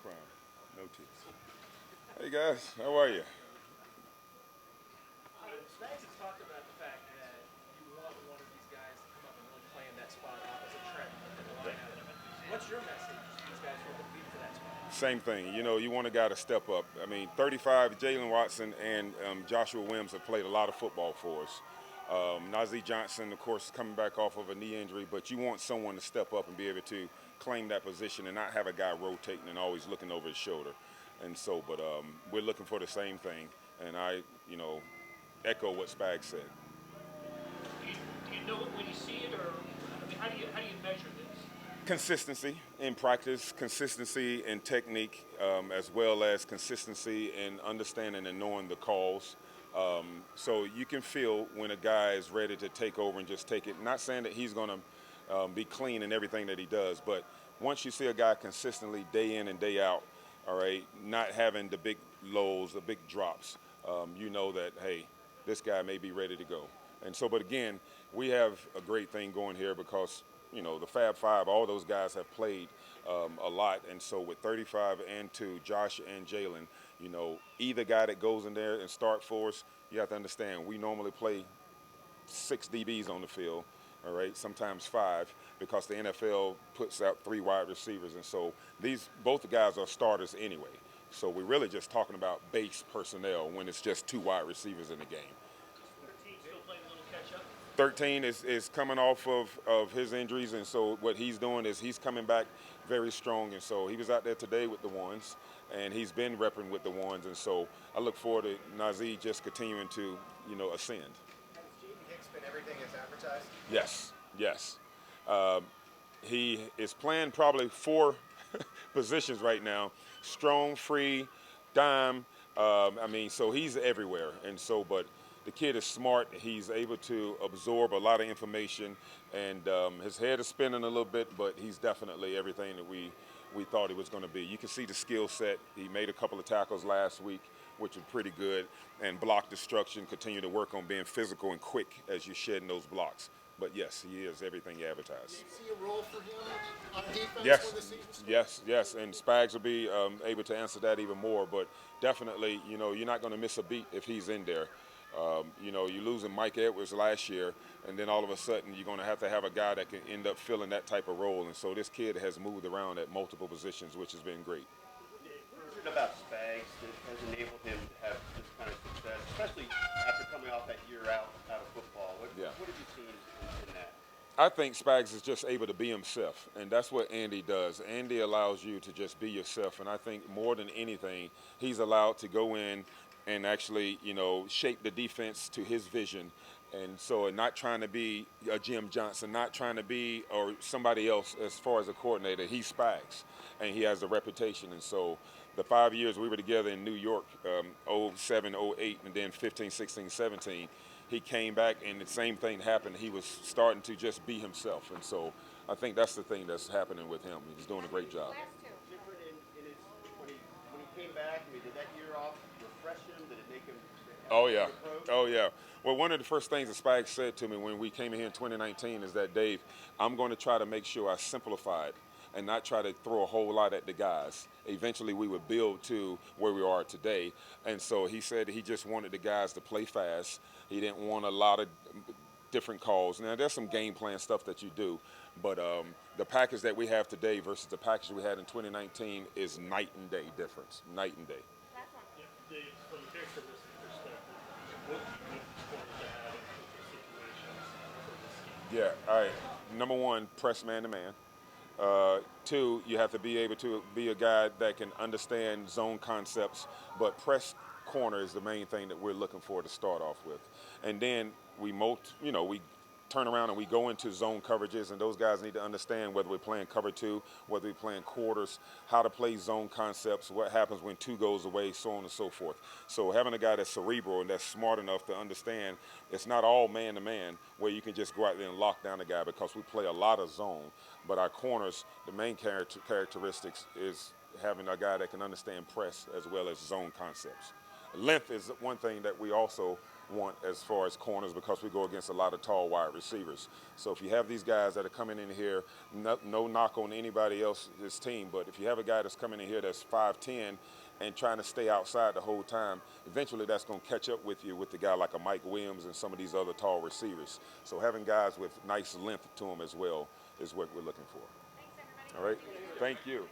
crying. No tears. Hey guys, how are you? Spags has talked about the fact that you want one of these guys to come up and really play in that spot opposite Trent in the lineup. What's your message to these guys who are competing for that spot? Same thing. You know, you want a guy to step up. I mean, 35, Jalen Watson and Joshua Williams have played a lot of football for us. Najee Johnson, of course, coming back off of a knee injury, but you want someone to step up and be able to claim that position and not have a guy rotating and always looking over his shoulder. And so, but we're looking for the same thing. And I, echo what Spag said. Do you know it when you see it, or I mean, how do you measure this? Consistency in practice, consistency in technique, as well as consistency in understanding and knowing the calls. So you can feel when a guy is ready to take over and just take it. Not saying that he's going to be clean in everything that he does, but once you see a guy consistently day in and day out, all right, not having the big lows, the big drops, you know that, hey, this guy may be ready to go. And so, but again, we have a great thing going here because the Fab Five, all those guys have played a lot. And so with 35 and 2, Josh and Jalen, either guy that goes in there and start for us, you have to understand, we normally play 6 DBs on the field, all right, sometimes 5, because the NFL puts out 3 wide receivers. And so both the guys are starters anyway. So we're really just talking about base personnel when it's just 2 wide receivers in the game. 13 still playing a little catch up. 13 is coming off of his injuries, and so what he's doing is he's coming back very strong. And so he was out there today with the ones, and he's been repping with the ones. And so I look forward to Nazee just continuing to, ascend. Has J.D. Hicks been everything as advertised? Yes, yes. He is playing probably 4 positions right now: strong, free, dime. So he's everywhere. And so, but the kid is smart. He's able to absorb a lot of information, and his head is spinning a little bit, but he's definitely everything that we thought he was going to be. You can see the skill set. He made a couple of tackles last week, which was pretty good, and block destruction, continue to work on being physical and quick as you're shedding those blocks. But yes, he is everything he advertised. Do you see a role for him on defense Yes, when the season starts? yes, and Spags will be able to answer that even more. But definitely, you're not going to miss a beat if he's in there. You're losing Mike Edwards last year, and then all of a sudden you're going to have a guy that can end up filling that type of role. And so this kid has moved around at multiple positions, which has been great. What is it about Spags that has enabled him to have this kind of success, especially after coming off that year out of football? Yeah. What have you seen in that? I think Spags is just able to be himself, and that's what Andy does. Andy allows you to just be yourself, and I think more than anything, he's allowed to go in and actually, shape the defense to his vision. And so not trying to be a Jim Johnson, not trying to be or somebody else as far as a coordinator. He's Spags, and he has a reputation. And so the 5 years we were together in New York, 07, 08, and then 15, 16, 17, he came back and the same thing happened. He was starting to just be himself. And so I think that's the thing that's happening with him. He's doing a great job. Different in his when he came back. I mean, did that year off refresh him? Did it make him? Oh yeah, Approach? oh yeah. Well, one of the first things that Spike said to me when we came in here in 2019 is that, Dave, I'm going to try to make sure I simplify it and not try to throw a whole lot at the guys. Eventually, we would build to where we are today. And so he said he just wanted the guys to play fast. He didn't want a lot of different calls. Now, there's some game plan stuff that you do, but the package that we have today versus the package we had in 2019 is night and day difference. Night and day. Yeah, Dave, from a characteristic perspective, what do you look for to have in critical situations for this scheme? Yeah, all right. Number one, press man to man. 2, you have to be able to be a guy that can understand zone concepts, but press corner is the main thing that we're looking for to start off with. And then we turn around and we go into zone coverages, and those guys need to understand whether we're playing cover 2, whether we're playing quarters, how to play zone concepts, what happens when 2 goes away, so on and so forth. So having a guy that's cerebral and that's smart enough to understand it's not all man-to-man where you can just go out there and lock down a guy, because we play a lot of zone. But our corners, the main characteristics is having a guy that can understand press as well as zone concepts. Length is one thing that we also want as far as corners, because we go against a lot of tall wide receivers. So if you have these guys that are coming in here, no knock on anybody else's team, but if you have a guy that's coming in here that's 5'10", and trying to stay outside the whole time, eventually that's going to catch up with you with the guy like a Mike Williams and some of these other tall receivers. So having guys with nice length to them as well is what we're looking for. Thanks, everybody. All right? Thank you.